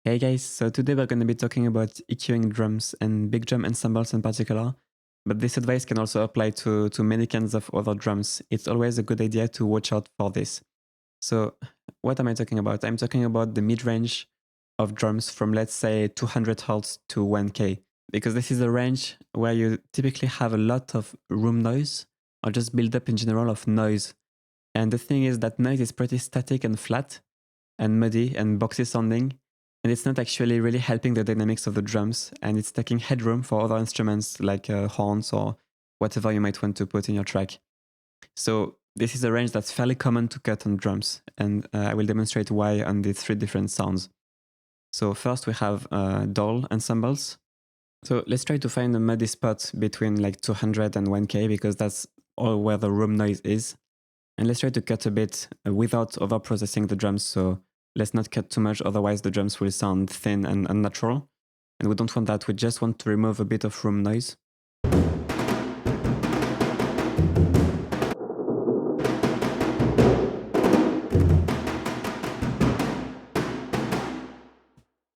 Hey guys, so today we're going to be talking about EQing drums and big drum ensembles in particular, but this advice can also apply to many kinds of other drums. It's always a good idea to watch out for this. So what am I talking about? I'm talking about the mid-range of drums from, let's say, 200 Hz to 1K, because this is a range where you typically have a lot of room noise or just build up in general of noise. And the thing is that noise is pretty static and flat and muddy and boxy sounding, and it's not actually really helping the dynamics of the drums, and it's taking headroom for other instruments like horns or whatever you might want to put in your track. So this is a range that's fairly common to cut on drums, and I will demonstrate why on the three different sounds. So first we have dull ensembles. So let's try to find a muddy spot between like 200 and 1K, because that's all where the room noise is. And let's try to cut a bit without over-processing the drums, so let's not cut too much, otherwise the drums will sound thin and unnatural. And we don't want that, we just want to remove a bit of room noise.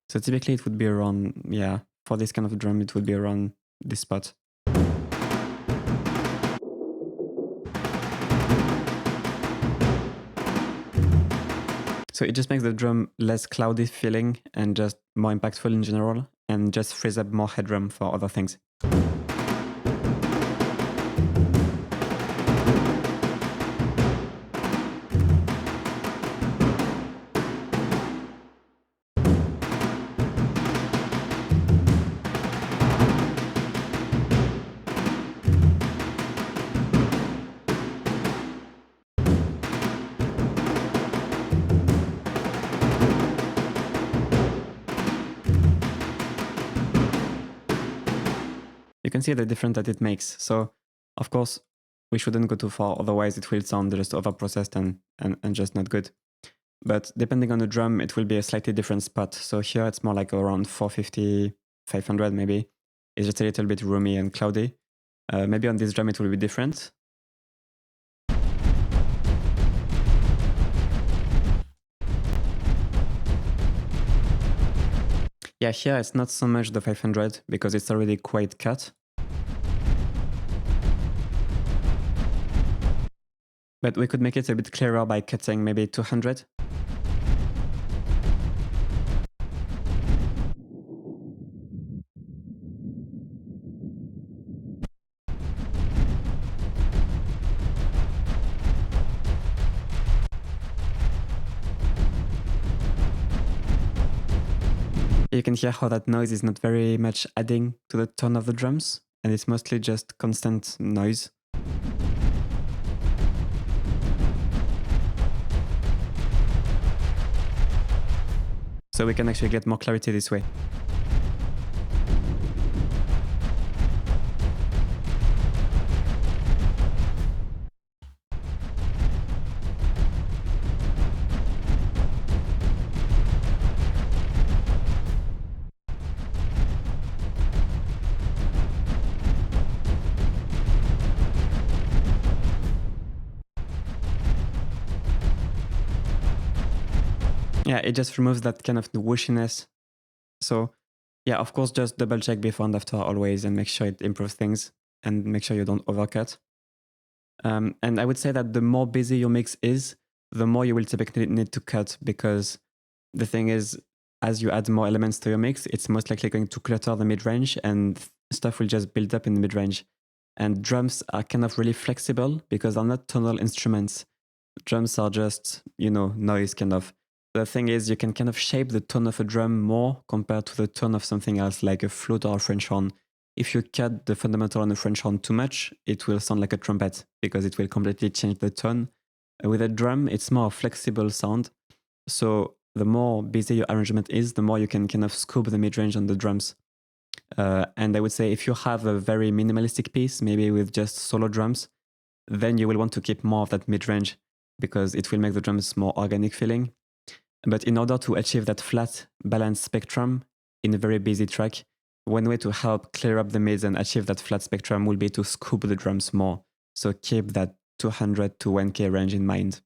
So typically it would be around, yeah, for this kind of drum it would be around this spot. So it just makes the drum less cloudy feeling and just more impactful in general, and just frees up more headroom for other things. You can see the difference that it makes. So of course we shouldn't go too far, otherwise it will sound just overprocessed and just not good. But depending on the drum, it will be a slightly different spot. So here it's more like around 450, 500 maybe. It's just a little bit roomy and cloudy. Maybe on this drum it will be different. Yeah, here it's not so much the 500 because it's already quite cut. But we could make it a bit clearer by cutting maybe 200. You can hear how that noise is not very much adding to the tone of the drums, and it's mostly just constant noise. So we can actually get more clarity this way. Yeah, it just removes that kind of whooshiness. So yeah, of course, just double check before and after always, and make sure it improves things, and make sure you don't overcut. And I would say that the more busy your mix is, the more you will typically need to cut, because the thing is, as you add more elements to your mix, it's most likely going to clutter the mid-range, and stuff will just build up in the mid-range. And drums are kind of really flexible because they're not tonal instruments. Drums are just, noise kind of. The thing is, you can kind of shape the tone of a drum more compared to the tone of something else, like a flute or a French horn. If you cut the fundamental on a French horn too much, it will sound like a trumpet because it will completely change the tone. With a drum, it's more a flexible sound. So the more busy your arrangement is, the more you can kind of scoop the mid-range on the drums. And I would say if you have a very minimalistic piece, maybe with just solo drums, then you will want to keep more of that mid-range because it will make the drums more organic feeling. But in order to achieve that flat, balanced spectrum in a very busy track, one way to help clear up the mids and achieve that flat spectrum will be to scoop the drums more. So keep that 200 to 1K range in mind.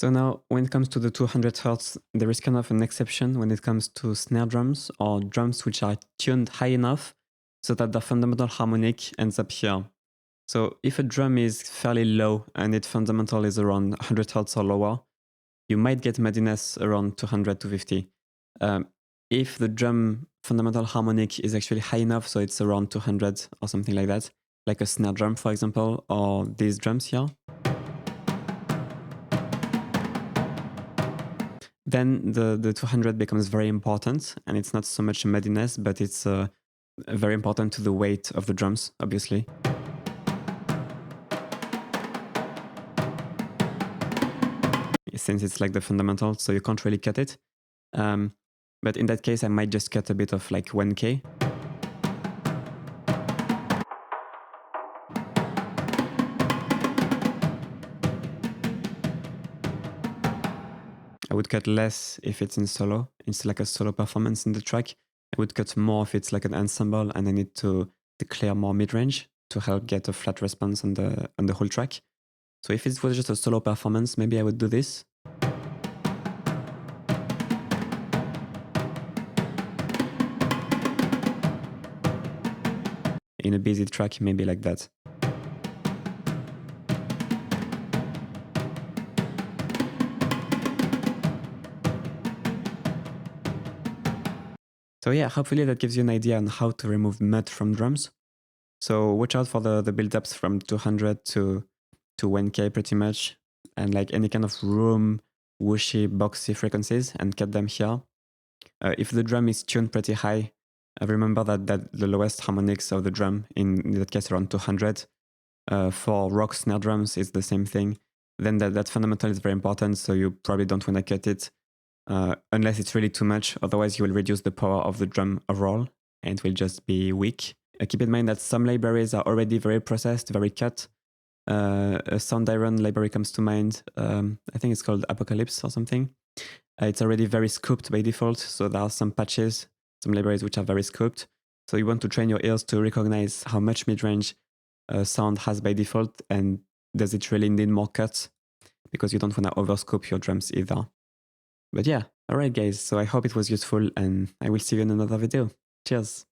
So now when it comes to the 200 Hertz, there is kind of an exception when it comes to snare drums or drums which are tuned high enough so that the fundamental harmonic ends up here. So if a drum is fairly low and its fundamental is around 100 Hertz or lower, you might get muddiness around 200 to 50. If the drum fundamental harmonic is actually high enough, so it's around 200 or something like that, like a snare drum, for example, or these drums here, then the 200 becomes very important, and it's not so much a muddiness, but it's very important to the weight of the drums, obviously. Since it's like the fundamental, so you can't really cut it. But in that case, I might just cut a bit of like 1K. I would cut less if it's in solo. It's like a solo performance in the track. I would cut more if it's like an ensemble and I need to declare more mid-range to help get a flat response on the whole track. So if it was just a solo performance, maybe I would do this. In a busy track, maybe like that. So yeah, hopefully that gives you an idea on how to remove mud from drums. So watch out for the build-ups from 200 to 1K pretty much, and like any kind of room, whooshy, boxy frequencies, and cut them here. If the drum is tuned pretty high, remember that the lowest harmonics of the drum, in that case around 200, for rock snare drums is the same thing. Then that fundamental is very important, so you probably don't want to cut it unless it's really too much. Otherwise, you will reduce the power of the drum overall, and it will just be weak. Keep in mind that some libraries are already very processed, very cut. A Sound Iron library comes to mind. I think it's called Apocalypse or something. It's already very scooped by default, so there are some patches, some libraries which are very scooped. So you want to train your ears to recognize how much mid-range sound has by default, and does it really need more cuts, because you don't want to overscope your drums either. But yeah, alright guys, so I hope it was useful, and I will see you in another video. Cheers!